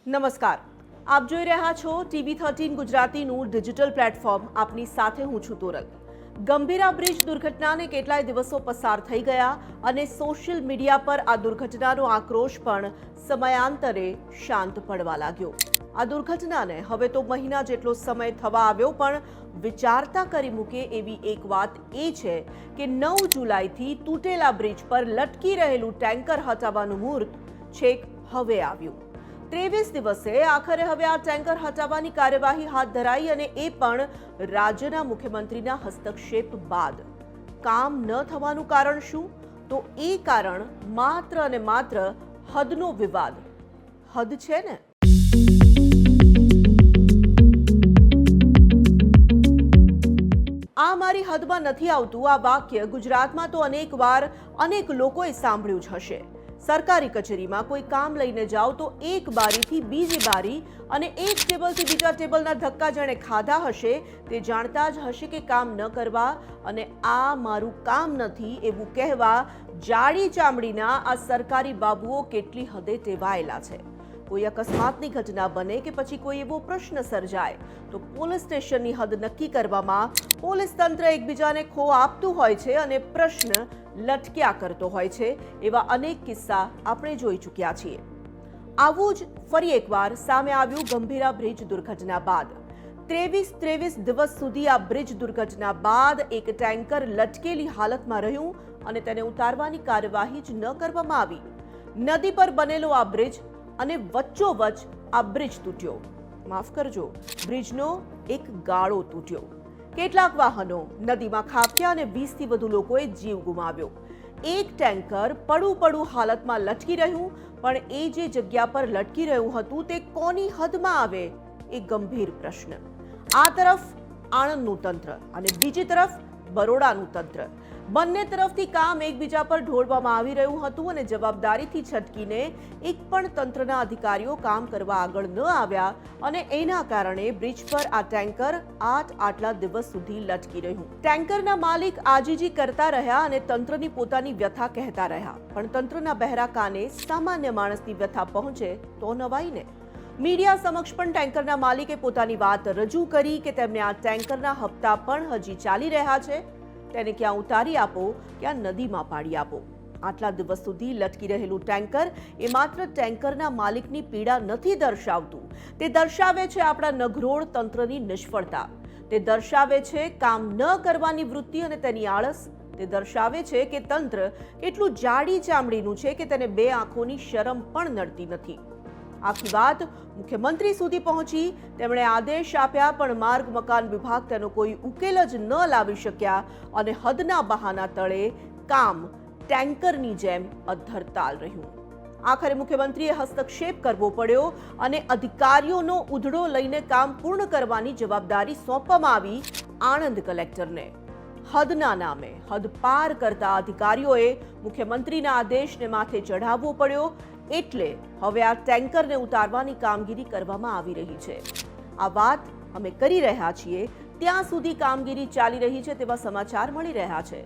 નમસ્કાર, આપ જોઈ રહ્યા છો TV13 ગુજરાતીનું ડિજિટલ પ્લેટફોર્મ. આપની સાથે હું છું તોરલ. ગંભીરા બ્રિજ દુર્ઘટનાને કેટલાય દિવસો પસાર થઈ ગયા અને સોશિયલ મીડિયા પર આ દુર્ઘટનાનો આક્રોશ પણ સમયાંતરે શાંત પડવા લાગ્યો. આ દુર્ઘટનાને હવે તો મહિના જેટલો સમય થવા આવ્યો, પણ વિચારતા કરી મૂકે એવી એક વાત એ છે કે 9 જુલાઈથી તૂટેલા બ્રિજ પર લટકી રહેલું ટેન્કર હટાવવાનું મુહૂર્ત છેક હવે આવ્યું. 23 દિવસે આખરે હવે આ ટેન્કર હટાવવાની કાર્યવાહી હાથ ધરાઈ, અને એ પણ રાજ્યના મુખ્યમંત્રીના હસ્તક્ષેપ બાદ. કામ ન થવાનું કારણ શું? તો એ કારણ માત્ર અને માત્ર હદનો વિવાદ. હદ છે ને, આ મારી હદમાં નથી આવતું. આ વાક્ય ગુજરાતમાં તો અનેકવાર અનેક લોકોએ સાંભળ્યું જ હશે. સરકારી કચેરીમાં કોઈ કામ લઈને જાઓ તો એક બારીથી બીજી બારી અને એક ટેબલથી બીજા ટેબલના ધક્કા જેણે ખાધા હશે તે જાણતા જ હશે કે કામ ન કરવા અને આ મારું કામ નથી એવું કહેવા જાડી ચામડીના આ સરકારી બાબુઓ કેટલી હદે ટેવાયેલા છે. કોઈ અકસ્માતની ઘટના બને કે પછી કોઈ એવો પ્રશ્ન સર્જાય તો પોલીસ સ્ટેશનની હદ નક્કી કરવામાં પોલીસ તંત્ર એકબીજાને ખો આપતું હોય છે અને પ્રશ્ન લટક્યા કરતો હોય છે. એવા અનેક કિસ્સા આપણે જોઈ ચૂક્યા છીએ. આવું જ ફરી એકવાર સામે આવ્યું ગંભીરા બ્રિજ દુર્ઘટના બાદ. 23 દિવસ સુધી આ બ્રિજ દુર્ઘટના બાદ એક ટેન્કર લટકેલી હાલતમાં રહ્યું અને તેને ઉતારવાની કાર્યવાહી જ ન કરવામાં આવી. નદી પર બનેલો આ બ્રિજ અને વચ્ચોવચ આ બ્રિજ તૂટ્યો. માફ કરજો, બ્રિજનો એક ગાળો તૂટ્યો. કેટલાક વાહનો નદીમાં ખાબક્યા અને 20થી વધુ લોકોએ જીવ ગુમાવ્યો. એક ટેન્કર પડું હાલતમાં લટકી રહ્યું, પણ એ જે જગ્યા પર લટકી રહ્યું હતું તે કોની હદમાં આવે એ ગંભીર પ્રશ્ન. આ તરફ આણંદનું તંત્ર અને બીજી તરફ બરોડાનું તંત્ર. બંને તરફથી કામ એકબીજા પર ઢોળવામાં આવી રહ્યું હતું અને જવાબદારીથી છટકીને એક પણ તંત્રના અધિકારીઓ કામ કરવા આગળ ન આવ્યા અને એના કારણે બ્રિજ પર આ ટેન્કર આટલા દિવસ સુધી લટકી રહ્યું. ટેન્કરના માલિક આજીજી કરતા રહ્યા અને તંત્રની પોતાની વ્યથા કહેતા રહ્યા, પણ તંત્રના બહેરા કાને સામાન્ય માણસની વ્યથા પહોંચે તો નવાઈને. મીડિયા સમક્ષ પણ ટેન્કરના માલિકે પોતાની વાત રજૂ કરી કે તેમને આ ટેન્કરના હપ્તા પણ હજી ચાલી રહ્યા છે, તેને ક્યાં ઉતારી આપો, ક્યાં નદીમાં પાડી આપો. આટલા દિવસ સુધી લટકી રહેલું ટેન્કર એ માત્ર ટેન્કરના માલિકની પીડા નથી દર્શાવતું, તે દર્શાવે છે આપણા નઘરોળ તંત્રની નિષ્ફળતા. તે દર્શાવે છે કામ ન કરવાની વૃત્તિ અને તેની આળસ. તે દર્શાવે છે કે તંત્ર કેટલું જાડી ચામડીનું છે કે તેને બે આંખોની શરમ પણ નડતી નથી. આખી વાત મુખ્યમંત્રી સુધી પહોંચી. તેમણે આદેશ આપ્યા, પણ માર્ગ મકાન વિભાગ તેનો કોઈ ઉકેલ જ ન લાવી શક્યા અને હદના બહાના તળે કામ ટેન્કરની જેમ અધ્ધરતાલ રહ્યું. આખરે મુખ્યમંત્રીએ હસ્તક્ષેપ કરવો પડ્યો અને અધિકારીઓનો ઉધડો લઈને કામ પૂર્ણ કરવાની જવાબદારી સોંપવામાં આવી આણંદ કલેક્ટરને. હદના નામે હદ પાર કરતા અધિકારીઓએ મુખ્યમંત્રીના આદેશને માથે ચઢાવવો પડ્યો. એટલે હવે આ ટેન્કરને ઉતારવાની કામગીરી કરવામાં આવી રહી છે. આ વાત અમે કરી રહ્યા છીએ ત્યાં સુધી કામગીરી ચાલી રહી છે તેવા સમાચાર મળી રહ્યા છે.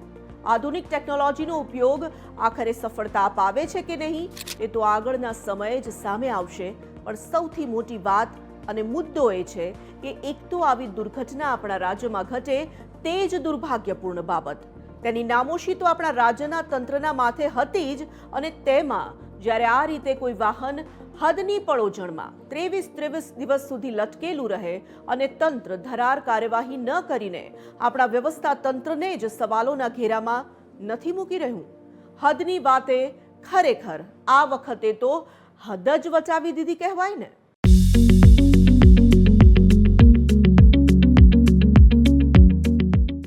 આધુનિક ટેકનોલોજીનો ઉપયોગ આખરે સફળતા અપાવે છે કે નહીં એ તો આગળના સમયે જ સામે આવશે. પણ સૌથી મોટી વાત અને મુદ્દો એ છે કે એક તો આવી દુર્ઘટના આપણા રાજ્યમાં ઘટે તે જ દુર્ભાગ્યપૂર્ણ બાબત. તેની નામોશી તો આપણા રાજ્યના તંત્રના માથે હતી જ, અને તેમાં જ્યારે આ રીતે કોઈ વાહન હદની પડોજણમાં 23 દિવસ સુધી લટકેલું રહે અને તંત્ર ધરાર કાર્યવાહી ન કરીને આપણા વ્યવસ્થા તંત્રને જ સવાલોના ઘેરામાં નથી મૂકી રહ્યું. હદની વાતે ખરેખર આ વખતે તો હદ જ વટાવી દીધી કહેવાય ને.